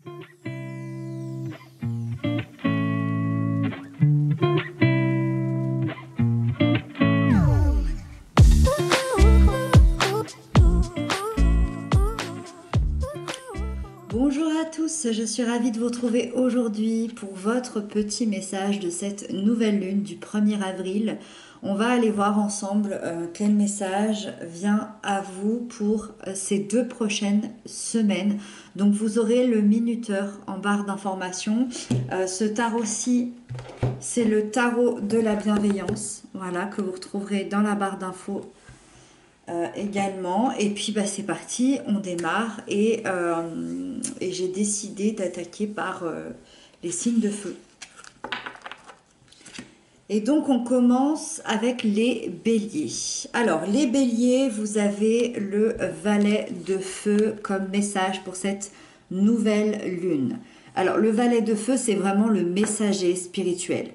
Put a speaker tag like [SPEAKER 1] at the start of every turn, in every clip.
[SPEAKER 1] Bonjour à tous, je suis ravie de vous retrouver aujourd'hui pour votre petit message de cette nouvelle lune du 1er avril. On va aller voir ensemble quel message vient à vous pour ces 2 prochaines semaines. Donc vous aurez le minuteur en barre d'informations. Ce tarot-ci, c'est le tarot de la bienveillance, voilà, que vous retrouverez dans la barre d'infos. Également, et puis c'est parti, on démarre et j'ai décidé d'attaquer par les signes de feu. Et donc on commence avec les béliers. Alors les béliers, vous avez le valet de feu comme message pour cette nouvelle lune. Alors le valet de feu, c'est vraiment le messager spirituel.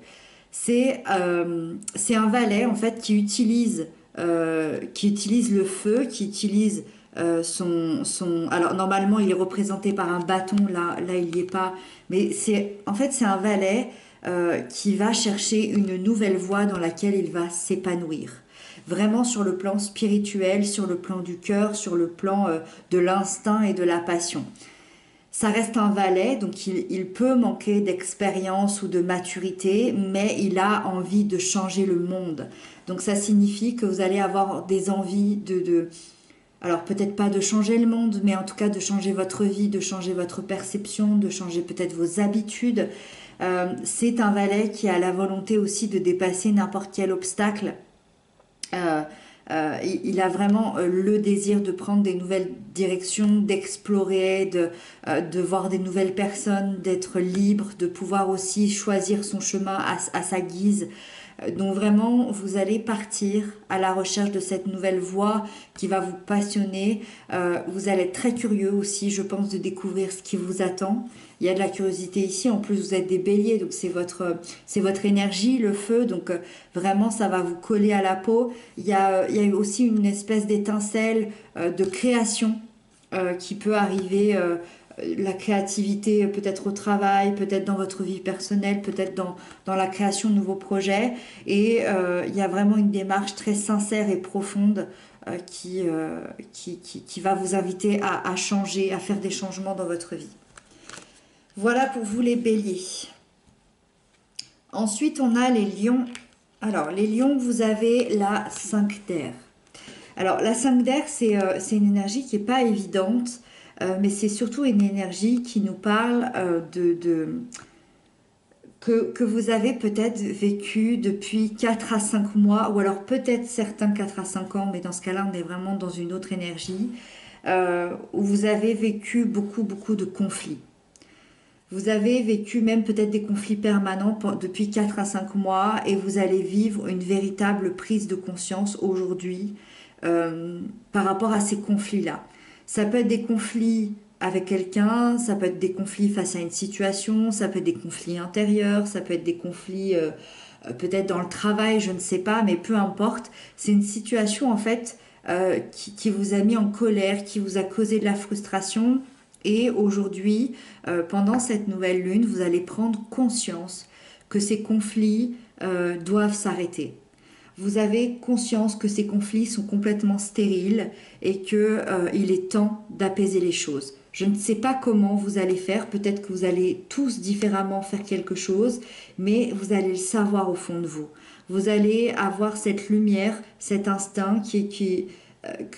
[SPEAKER 1] C'est un valet en fait qui utilise le feu, qui utilise alors normalement il est représenté par un bâton, là il n'y est pas, mais c'est un valet qui va chercher une nouvelle voie dans laquelle il va s'épanouir. Vraiment sur le plan spirituel, sur le plan du cœur, sur le plan de l'instinct et de la passion. Ça reste un valet, donc il peut manquer d'expérience ou de maturité, mais il a envie de changer le monde. Donc ça signifie que vous allez avoir des envies alors peut-être pas de changer le monde, mais en tout cas de changer votre vie, de changer votre perception, de changer peut-être vos habitudes. C'est un valet qui a la volonté aussi de dépasser n'importe quel obstacle. Il a vraiment le désir de prendre des nouvelles directions, d'explorer, de voir des nouvelles personnes, d'être libre, de pouvoir aussi choisir son chemin à sa guise. Donc vraiment, vous allez partir à la recherche de cette nouvelle voie qui va vous passionner. Vous allez être très curieux aussi, je pense, de découvrir ce qui vous attend. Il y a de la curiosité ici, en plus vous êtes des béliers, donc c'est votre énergie, le feu, donc vraiment ça va vous coller à la peau. Il y a eu aussi une espèce d'étincelle de création qui peut arriver, la créativité peut-être au travail, peut-être dans votre vie personnelle, peut-être dans la création de nouveaux projets. Et il y a vraiment une démarche très sincère et profonde qui va vous inviter à changer, à faire des changements dans votre vie. Voilà pour vous les béliers. Ensuite, on a les lions. Alors, les lions, vous avez la 5 d'air. Alors, la 5 d'air, c'est une énergie qui n'est pas évidente, mais c'est surtout une énergie qui nous parle que vous avez peut-être vécu depuis 4 à 5 mois, ou alors peut-être certains 4 à 5 ans, mais dans ce cas-là, on est vraiment dans une autre énergie, où vous avez vécu beaucoup de conflits. Vous avez vécu même peut-être des conflits permanents depuis 4 à 5 mois et vous allez vivre une véritable prise de conscience aujourd'hui par rapport à ces conflits-là. Ça peut être des conflits avec quelqu'un, ça peut être des conflits face à une situation, ça peut être des conflits intérieurs, ça peut être des conflits peut-être dans le travail, je ne sais pas, mais peu importe. C'est une situation en fait qui vous a mis en colère, qui vous a causé de la frustration. Et aujourd'hui, pendant cette nouvelle lune, vous allez prendre conscience que ces conflits doivent s'arrêter. Vous avez conscience que ces conflits sont complètement stériles et qu'il est temps d'apaiser les choses. Je ne sais pas comment vous allez faire, peut-être que vous allez tous différemment faire quelque chose, mais vous allez le savoir au fond de vous. Vous allez avoir cette lumière, cet instinct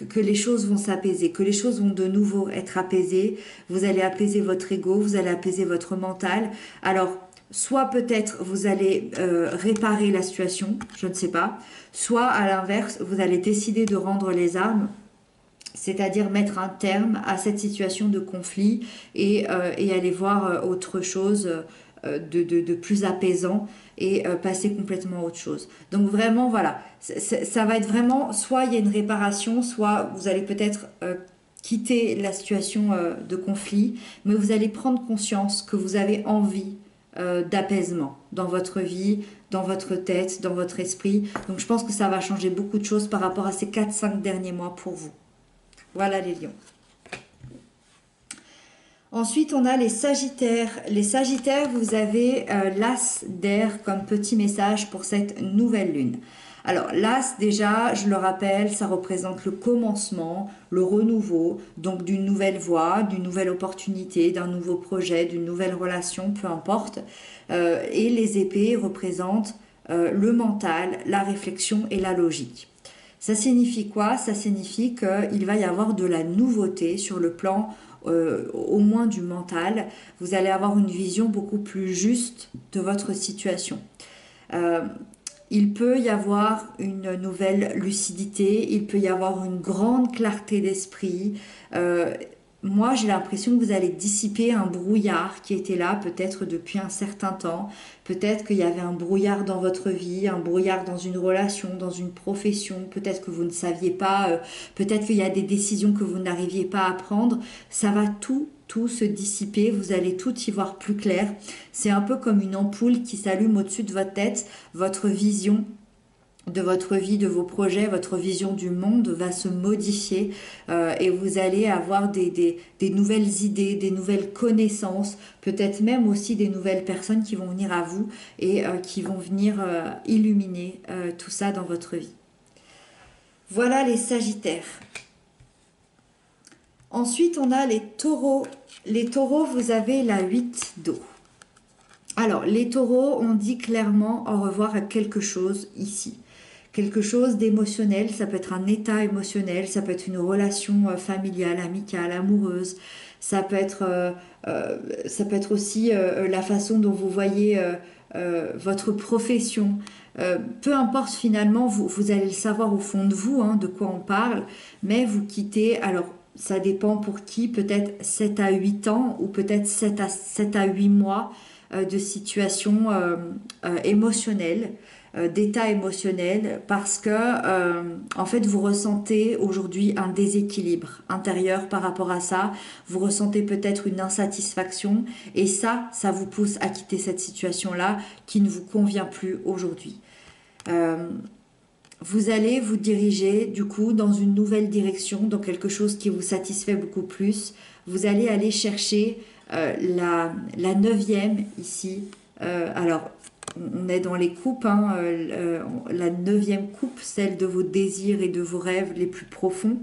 [SPEAKER 1] que les choses vont s'apaiser, que les choses vont de nouveau être apaisées. Vous allez apaiser votre ego, vous allez apaiser votre mental. Alors, soit peut-être vous allez réparer la situation, je ne sais pas, soit à l'inverse, vous allez décider de rendre les armes, c'est-à-dire mettre un terme à cette situation de conflit et aller voir autre chose de plus apaisant et passer complètement à autre chose. Donc vraiment, voilà, ça va être vraiment, soit il y a une réparation, soit vous allez peut-être quitter la situation de conflit, mais vous allez prendre conscience que vous avez envie d'apaisement dans votre vie, dans votre tête, dans votre esprit. Donc je pense que ça va changer beaucoup de choses par rapport à ces 4-5 derniers mois pour vous. Voilà les lions. Ensuite, on a les Sagittaires. Les Sagittaires, vous avez l'As d'air comme petit message pour cette nouvelle lune. Alors, l'As, déjà, je le rappelle, ça représente le commencement, le renouveau, donc d'une nouvelle voie, d'une nouvelle opportunité, d'un nouveau projet, d'une nouvelle relation, peu importe. Et les épées représentent le mental, la réflexion et la logique. Ça signifie quoi? Ça signifie qu'il va y avoir de la nouveauté sur le plan au moins du mental. Vous allez avoir une vision beaucoup plus juste de votre situation. Euh, il peut y avoir une nouvelle lucidité, il peut y avoir une grande clarté d'esprit. Euh, Moi, j'ai l'impression que vous allez dissiper un brouillard qui était là peut-être depuis un certain temps. Peut-être qu'il y avait un brouillard dans votre vie, un brouillard dans une relation, dans une profession. Peut-être que vous ne saviez pas, peut-être qu'il y a des décisions que vous n'arriviez pas à prendre. Ça va tout se dissiper, vous allez tout y voir plus clair. C'est un peu comme une ampoule qui s'allume au-dessus de votre tête, votre vision de votre vie, de vos projets, votre vision du monde va se modifier et vous allez avoir des nouvelles idées, des nouvelles connaissances, peut-être même aussi des nouvelles personnes qui vont venir à vous et qui vont venir illuminer tout ça dans votre vie. Voilà les Sagittaires. Ensuite, on a les Taureaux. Les Taureaux, vous avez la 8 d'eau. Alors, les Taureaux, on dit clairement au revoir à quelque chose ici. Quelque chose d'émotionnel, ça peut être un état émotionnel, ça peut être une relation familiale, amicale, amoureuse, ça peut être aussi la façon dont vous voyez votre profession. Peu importe finalement, vous allez le savoir au fond de vous, hein, de quoi on parle, mais vous quittez, alors ça dépend pour qui, peut-être 7 à 8 ans ou peut-être 7 à 8 mois de situation émotionnelle, d'état émotionnel, parce que en fait vous ressentez aujourd'hui un déséquilibre intérieur par rapport à ça, vous ressentez peut-être une insatisfaction et ça vous pousse à quitter cette situation-là qui ne vous convient plus aujourd'hui. Euh, Vous allez vous diriger du coup dans une nouvelle direction, dans quelque chose qui vous satisfait beaucoup plus. Vous allez aller chercher la neuvième ici. Alors, on est dans les coupes, hein, la neuvième coupe, celle de vos désirs et de vos rêves les plus profonds.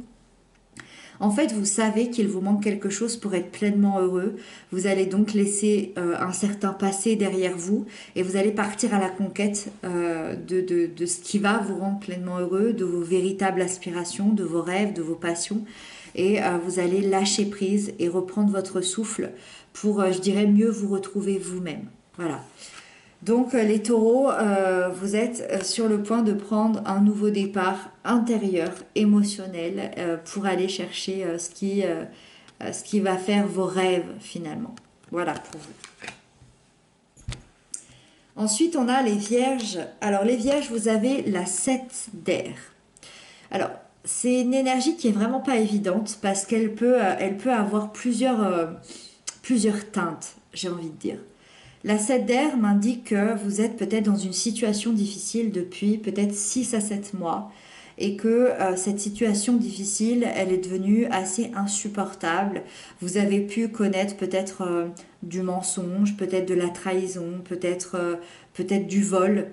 [SPEAKER 1] En fait, vous savez qu'il vous manque quelque chose pour être pleinement heureux. Vous allez donc laisser un certain passé derrière vous et vous allez partir à la conquête de ce qui va vous rendre pleinement heureux, de vos véritables aspirations, de vos rêves, de vos passions. Et vous allez lâcher prise et reprendre votre souffle pour, je dirais, mieux vous retrouver vous-même. Voilà. Donc les taureaux, vous êtes sur le point de prendre un nouveau départ intérieur, émotionnel, pour aller chercher ce qui va faire vos rêves finalement. Voilà pour vous. Ensuite, on a les vierges. Alors les vierges, vous avez la 7 d'air. Alors, c'est une énergie qui est vraiment pas évidente parce elle peut avoir plusieurs teintes, j'ai envie de dire. La 7 d'air m'indique que vous êtes peut-être dans une situation difficile depuis peut-être 6 à 7 mois et que cette situation difficile, elle est devenue assez insupportable. Vous avez pu connaître peut-être du mensonge, peut-être de la trahison, peut-être du vol.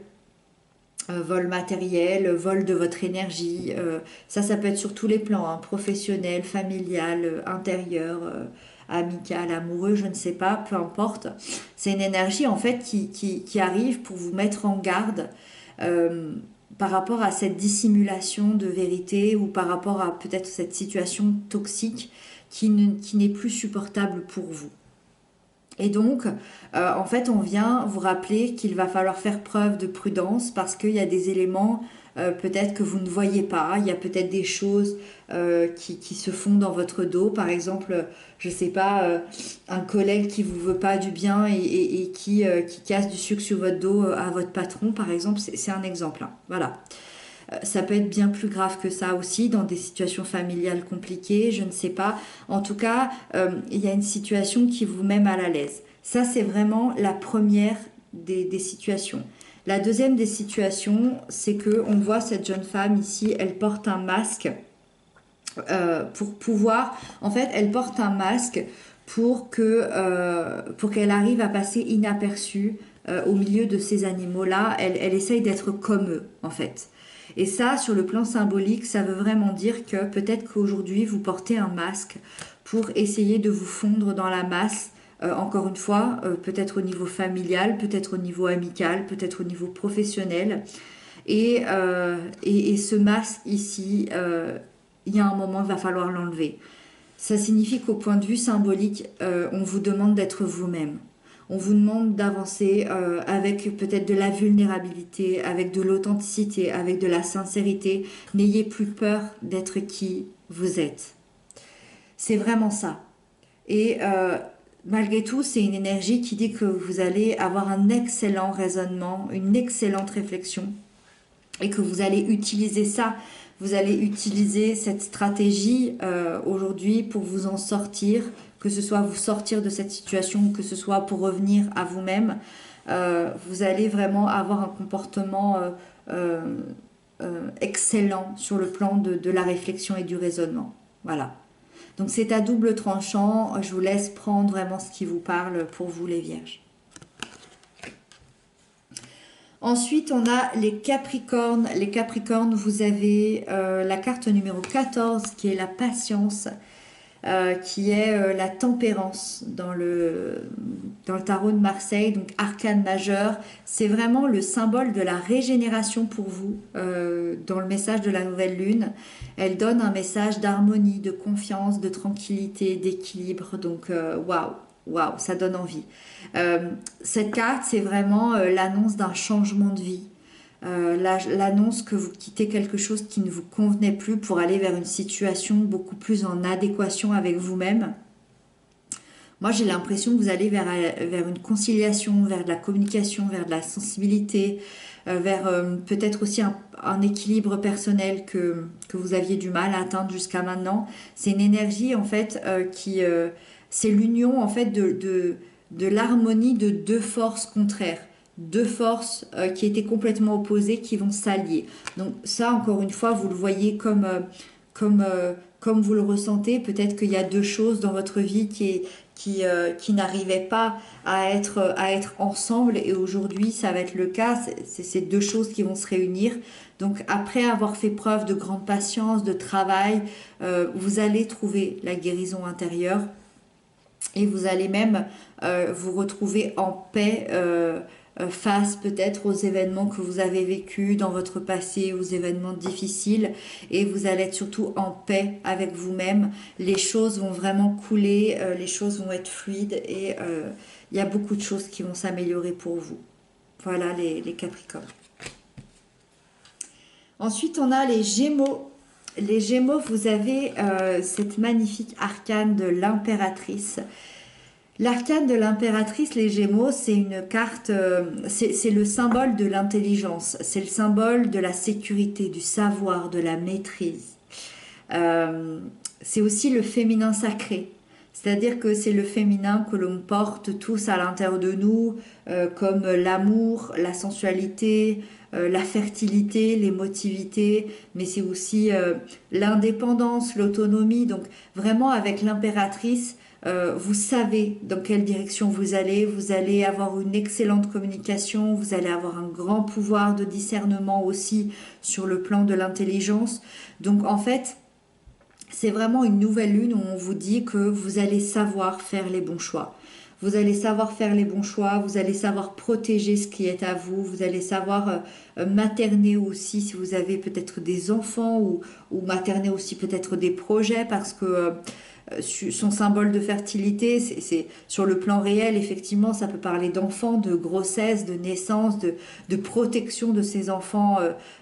[SPEAKER 1] Vol matériel, vol de votre énergie, ça peut être sur tous les plans, hein, professionnel, familial, intérieur, amical, amoureux, je ne sais pas, peu importe. C'est une énergie en fait qui arrive pour vous mettre en garde par rapport à cette dissimulation de vérité ou par rapport à peut-être cette situation toxique qui n'est plus supportable pour vous. Et donc, en fait, on vient vous rappeler qu'il va falloir faire preuve de prudence parce qu'il y a des éléments peut-être que vous ne voyez pas. Il y a peut-être des choses qui se font dans votre dos. Par exemple, je sais pas, un collègue qui vous veut pas du bien et qui casse du sucre sur votre dos à votre patron, par exemple. C'est un exemple, hein. Voilà. Ça peut être bien plus grave que ça aussi, dans des situations familiales compliquées, je ne sais pas. En tout cas, il y a une situation qui vous met mal à l'aise. Ça, c'est vraiment la première des situations. La deuxième des situations, c'est que on voit cette jeune femme ici, elle porte un masque pour pouvoir... En fait, elle porte un masque pour qu'elle arrive à passer inaperçue au milieu de ces animaux-là. Elle essaye d'être comme eux, en fait. Et ça, sur le plan symbolique, ça veut vraiment dire que peut-être qu'aujourd'hui, vous portez un masque pour essayer de vous fondre dans la masse. Encore une fois, peut-être au niveau familial, peut-être au niveau amical, peut-être au niveau professionnel. Et ce masque ici, il y a un moment, il va falloir l'enlever. Ça signifie qu'au point de vue symbolique, on vous demande d'être vous-même. On vous demande d'avancer avec peut-être de la vulnérabilité, avec de l'authenticité, avec de la sincérité. N'ayez plus peur d'être qui vous êtes. C'est vraiment ça. Et malgré tout, c'est une énergie qui dit que vous allez avoir un excellent raisonnement, une excellente réflexion et que vous allez utiliser ça. Vous allez utiliser cette stratégie aujourd'hui pour vous en sortir, que ce soit vous sortir de cette situation, que ce soit pour revenir à vous-même. Vous allez vraiment avoir un comportement excellent sur le plan de la réflexion et du raisonnement. Voilà. Donc c'est à double tranchant. Je vous laisse prendre vraiment ce qui vous parle pour vous les vierges. Ensuite, on a les Capricornes. Les Capricornes, vous avez la carte numéro 14 qui est la patience, qui est la tempérance dans le tarot de Marseille, donc arcane majeur. C'est vraiment le symbole de la régénération pour vous dans le message de la nouvelle lune. Elle donne un message d'harmonie, de confiance, de tranquillité, d'équilibre. Donc, waouh! Waouh, ça donne envie. Cette carte, c'est vraiment l'annonce d'un changement de vie. L'annonce que vous quittez quelque chose qui ne vous convenait plus pour aller vers une situation beaucoup plus en adéquation avec vous-même. Moi, j'ai l'impression que vous allez vers une conciliation, vers de la communication, vers de la sensibilité, vers peut-être aussi un équilibre personnel que vous aviez du mal à atteindre jusqu'à maintenant. C'est une énergie, en fait, c'est l'union, en fait, de l'harmonie de deux forces contraires. Deux forces qui étaient complètement opposées, qui vont s'allier. Donc ça, encore une fois, vous le voyez comme vous le ressentez. Peut-être qu'il y a deux choses dans votre vie qui n'arrivaient pas à être ensemble, et aujourd'hui ça va être le cas. C'est ces deux choses qui vont se réunir. Donc après avoir fait preuve de grande patience, de travail, vous allez trouver la guérison intérieure, et vous allez même vous retrouver en paix face peut-être aux événements que vous avez vécus dans votre passé, aux événements difficiles, et vous allez être surtout en paix avec vous-même. Les choses vont vraiment couler, les choses vont être fluides, et il y a beaucoup de choses qui vont s'améliorer pour vous. Voilà les Capricornes. Ensuite, on a les Gémeaux. Les Gémeaux, vous avez cette magnifique arcane de l'impératrice. L'arcane de l'impératrice, les Gémeaux, c'est une carte, c'est le symbole de l'intelligence, c'est le symbole de la sécurité, du savoir, de la maîtrise. C'est aussi le féminin sacré, c'est-à-dire que c'est le féminin que l'on porte tous à l'intérieur de nous, comme l'amour, la sensualité, la fertilité, l'émotivité, mais c'est aussi l'indépendance, l'autonomie. Donc vraiment avec l'impératrice, vous savez dans quelle direction vous allez avoir une excellente communication, vous allez avoir un grand pouvoir de discernement aussi sur le plan de l'intelligence. Donc en fait, c'est vraiment une nouvelle lune où on vous dit que vous allez savoir faire les bons choix. Vous allez savoir faire les bons choix, vous allez savoir protéger ce qui est à vous, vous allez savoir materner aussi si vous avez peut-être des enfants, ou materner aussi peut-être des projets, parce que son symbole de fertilité, c'est sur le plan réel, effectivement, ça peut parler d'enfants, de grossesse, de naissance, de protection de ses enfants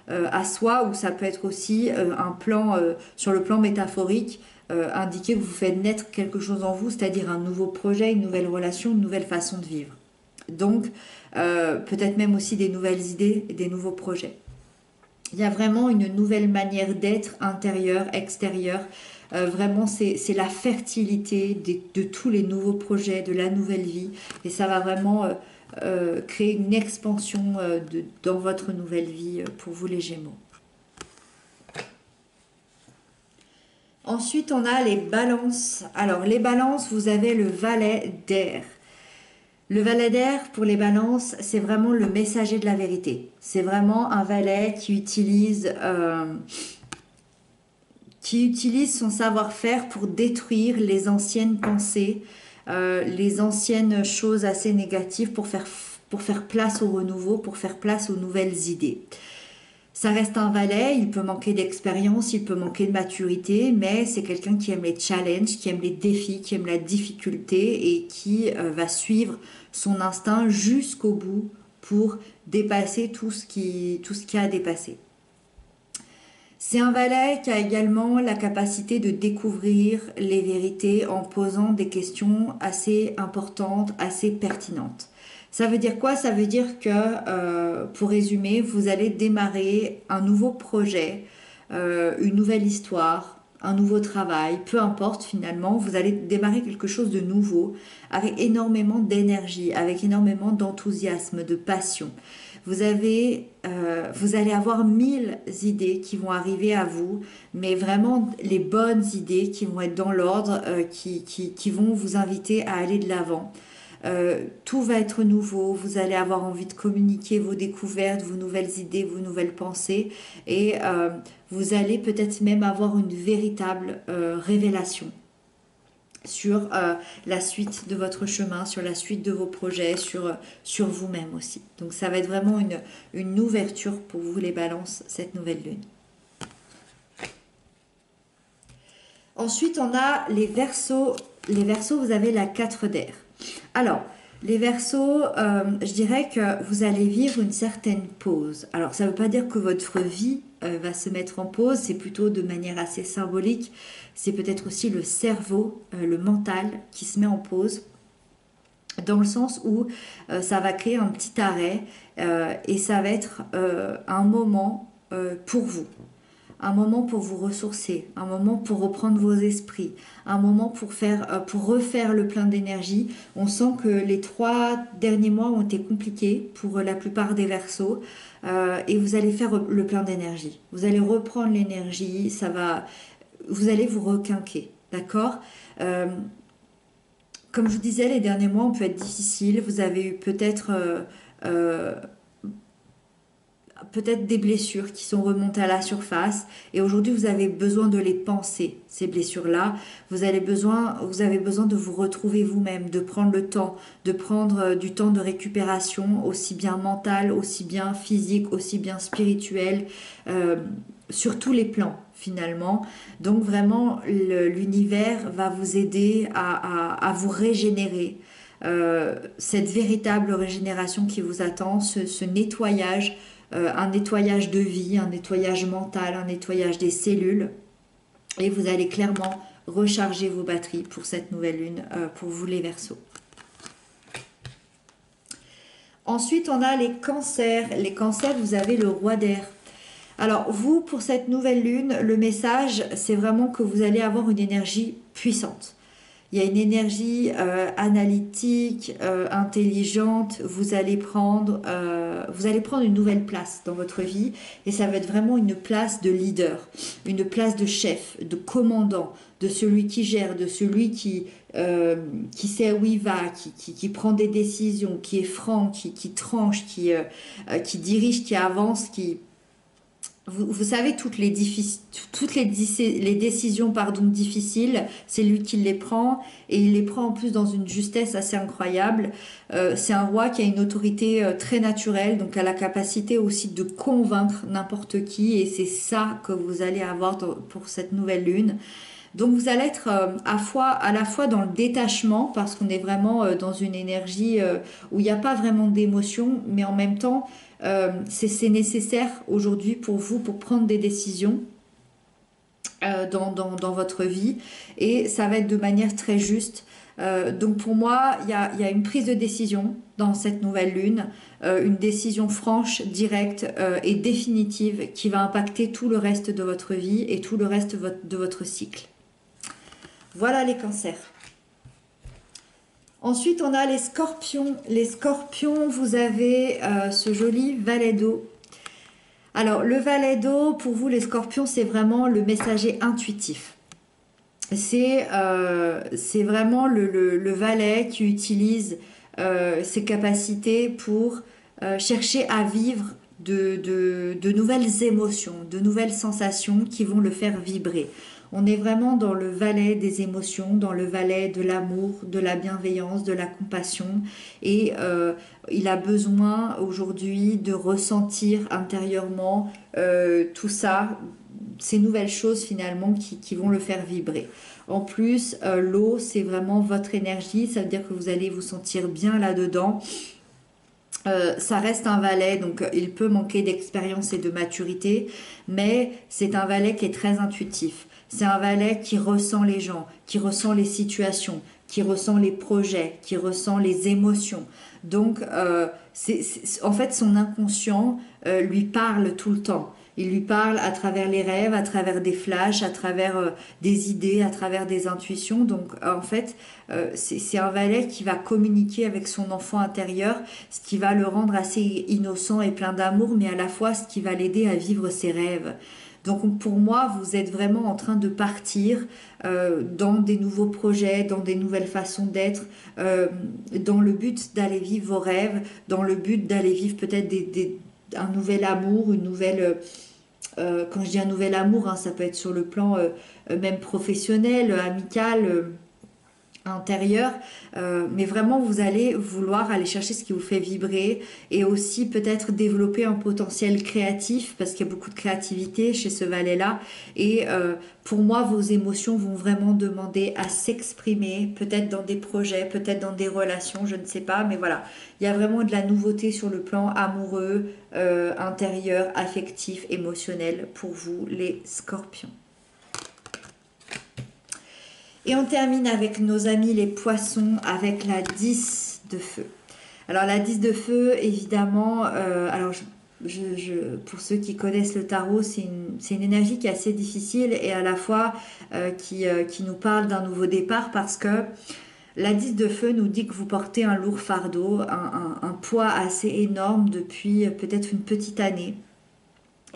[SPEAKER 1] à soi, ou ça peut être aussi un plan, sur le plan métaphorique, indiquer que vous faites naître quelque chose en vous, c'est-à-dire un nouveau projet, une nouvelle relation, une nouvelle façon de vivre. Donc, peut-être même aussi des nouvelles idées, des nouveaux projets. Il y a vraiment une nouvelle manière d'être, intérieure, extérieure. Vraiment, c'est la fertilité de tous les nouveaux projets, de la nouvelle vie. Et ça va vraiment créer une expansion dans votre nouvelle vie pour vous les Gémeaux. Ensuite, on a les balances. Alors, les balances, vous avez le valet d'air. Le valet d'air, pour les balances, c'est vraiment le messager de la vérité. C'est vraiment un valet qui utilise son savoir-faire pour détruire les anciennes pensées, les anciennes choses assez négatives pour faire place au renouveau, pour faire place aux nouvelles idées. Ça reste un valet, il peut manquer d'expérience, il peut manquer de maturité, mais c'est quelqu'un qui aime les challenges, qui aime les défis, qui aime la difficulté et qui va suivre son instinct jusqu'au bout pour dépasser tout ce qui a dépassé. C'est un valet qui a également la capacité de découvrir les vérités en posant des questions assez importantes, assez pertinentes. Ça veut dire quoi? Ça veut dire que, pour résumer, vous allez démarrer un nouveau projet, une nouvelle histoire, un nouveau travail, peu importe finalement, vous allez démarrer quelque chose de nouveau avec énormément d'énergie, avec énormément d'enthousiasme, de passion. Vous allez avoir 1000 idées qui vont arriver à vous, mais vraiment les bonnes idées qui vont être dans l'ordre, qui vont vous inviter à aller de l'avant. Tout va être nouveau, vous allez avoir envie de communiquer vos découvertes, vos nouvelles idées, vos nouvelles pensées et vous allez peut-être même avoir une véritable révélation sur la suite de votre chemin, sur la suite de vos projets, sur vous-même aussi. Donc ça va être vraiment une ouverture pour vous les balances, cette nouvelle lune. Ensuite, on a les Verseaux. Les Verseaux, vous avez la 4 d'air. Alors, les Verseaux, je dirais que vous allez vivre une certaine pause. Alors, ça ne veut pas dire que votre vie va se mettre en pause, c'est plutôt de manière assez symbolique. C'est peut-être aussi le cerveau, le mental qui se met en pause, dans le sens où ça va créer un petit arrêt et ça va être un moment pour vous. Un moment pour vous ressourcer, un moment pour reprendre vos esprits, un moment pour refaire le plein d'énergie. On sent que les 3 derniers mois ont été compliqués pour la plupart des Verseaux et vous allez faire le plein d'énergie. Vous allez reprendre l'énergie, vous allez vous requinquer, d'accord. Comme je vous disais, les derniers mois ont pu être difficiles. Vous avez eu peut-être des blessures qui sont remontées à la surface et aujourd'hui vous avez besoin de les penser, ces blessures-là. Vous avez besoin de vous retrouver vous-même, de prendre le temps, de prendre du temps de récupération, aussi bien mental, aussi bien physique, aussi bien spirituel, sur tous les plans finalement. Donc vraiment l'univers va vous aider à vous régénérer. Cette véritable régénération qui vous attend, ce nettoyage, un nettoyage de vie, un nettoyage mental, un nettoyage des cellules. Et vous allez clairement recharger vos batteries pour cette nouvelle lune, pour vous les Verseaux. Ensuite, on a les Cancers. Les Cancers, vous avez le roi d'air. Alors, vous, pour cette nouvelle lune, le message, c'est vraiment que vous allez avoir une énergie puissante. Il y a une énergie analytique, intelligente. Vous allez prendre une nouvelle place dans votre vie et ça va être vraiment une place de leader, une place de chef, de commandant, de celui qui gère, de celui qui sait où il va, qui prend des décisions, qui est franc, qui tranche, qui dirige, qui avance, vous savez, les décisions difficiles, c'est lui qui les prend et il les prend en plus dans une justesse assez incroyable. C'est un roi qui a une autorité très naturelle, donc a la capacité aussi de convaincre n'importe qui et c'est ça que vous allez avoir pour cette nouvelle lune. Donc vous allez être à la fois dans le détachement parce qu'on est vraiment dans une énergie où il n'y a pas vraiment d'émotion, mais en même temps c'est nécessaire aujourd'hui pour vous pour prendre des décisions dans votre vie et ça va être de manière très juste. Donc pour moi, il y a une prise de décision dans cette nouvelle lune, une décision franche, directe et définitive qui va impacter tout le reste de votre vie et tout le reste de votre cycle. Voilà les Cancers. Ensuite, on a les Scorpions. Les Scorpions, vous avez ce joli valet d'eau. Alors, le valet d'eau, pour vous, les Scorpions, c'est vraiment le messager intuitif. c'est vraiment le valet qui utilise ses capacités pour chercher à vivre de nouvelles émotions, de nouvelles sensations qui vont le faire vibrer. On est vraiment dans le valet des émotions, dans le valet de l'amour, de la bienveillance, de la compassion. Et il a besoin aujourd'hui de ressentir intérieurement tout ça, ces nouvelles choses finalement qui vont le faire vibrer. En plus, l'eau, c'est vraiment votre énergie, ça veut dire que vous allez vous sentir bien là-dedans. Ça reste un valet, donc il peut manquer d'expérience et de maturité, mais c'est un valet qui est très intuitif. C'est un valet qui ressent les gens, qui ressent les situations, qui ressent les projets, qui ressent les émotions. Donc, en fait, son inconscient lui parle tout le temps. Il lui parle à travers les rêves, à travers des flashs, à travers des idées, à travers des intuitions. Donc, en fait, c'est un valet qui va communiquer avec son enfant intérieur, ce qui va le rendre assez innocent et plein d'amour, mais à la fois ce qui va l'aider à vivre ses rêves. Donc pour moi, vous êtes vraiment en train de partir dans des nouveaux projets, dans des nouvelles façons d'être, dans le but d'aller vivre vos rêves, dans le but d'aller vivre peut-être un nouvel amour, une nouvelle... quand je dis un nouvel amour, hein, ça peut être sur le plan même professionnel, amical, intérieur, mais vraiment vous allez vouloir aller chercher ce qui vous fait vibrer et aussi peut-être développer un potentiel créatif parce qu'il y a beaucoup de créativité chez ce valet-là et pour moi vos émotions vont vraiment demander à s'exprimer, peut-être dans des projets, peut-être dans des relations, je ne sais pas, mais voilà, il y a vraiment de la nouveauté sur le plan amoureux, intérieur, affectif, émotionnel pour vous les scorpions. Et on termine avec nos amis les poissons avec la 10 de feu. Alors la 10 de feu, évidemment, pour ceux qui connaissent le tarot, c'est une énergie qui est assez difficile et à la fois qui nous parle d'un nouveau départ parce que la 10 de feu nous dit que vous portez un lourd fardeau, un poids assez énorme depuis peut-être une petite année.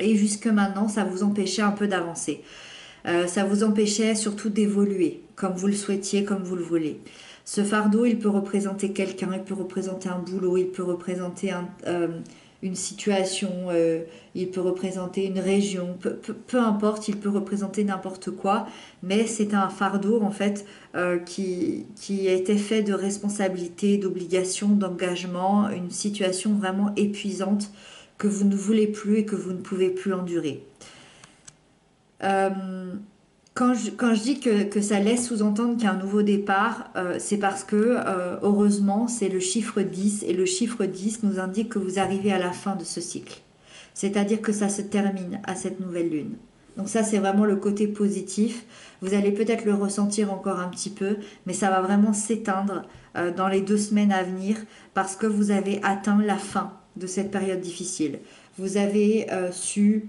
[SPEAKER 1] Et jusque maintenant, ça vous empêchait un peu d'avancer. Ça vous empêchait surtout d'évoluer, comme vous le souhaitiez, comme vous le voulez. Ce fardeau, il peut représenter quelqu'un, il peut représenter un boulot, il peut représenter une situation, il peut représenter une région, peu importe, il peut représenter n'importe quoi, mais c'est un fardeau en fait qui a été fait de responsabilité, d'obligation, d'engagement, une situation vraiment épuisante que vous ne voulez plus et que vous ne pouvez plus endurer. Euh, quand je dis que ça laisse sous-entendre qu'il y a un nouveau départ, c'est parce que, heureusement, c'est le chiffre 10 et le chiffre 10 nous indique que vous arrivez à la fin de ce cycle. C'est-à-dire que ça se termine à cette nouvelle lune. Donc ça, c'est vraiment le côté positif. Vous allez peut-être le ressentir encore un petit peu, mais ça va vraiment s'éteindre dans les 2 semaines à venir parce que vous avez atteint la fin de cette période difficile. Vous avez su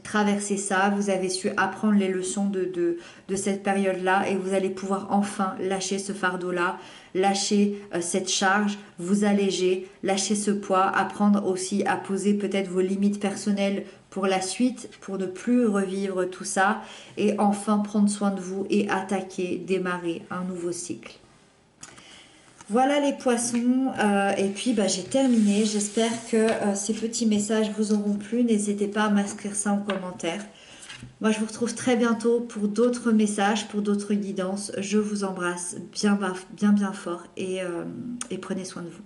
[SPEAKER 1] traverser ça, vous avez su apprendre les leçons de cette période-là et vous allez pouvoir enfin lâcher ce fardeau-là, lâcher cette charge, vous alléger, lâcher ce poids, apprendre aussi à poser peut-être vos limites personnelles pour la suite, pour ne plus revivre tout ça et enfin prendre soin de vous et attaquer, démarrer un nouveau cycle. Voilà les poissons, et puis j'ai terminé. J'espère que ces petits messages vous auront plu. N'hésitez pas à m'inscrire ça en commentaire. Moi, je vous retrouve très bientôt pour d'autres messages, pour d'autres guidances. Je vous embrasse bien, bien, bien fort et prenez soin de vous.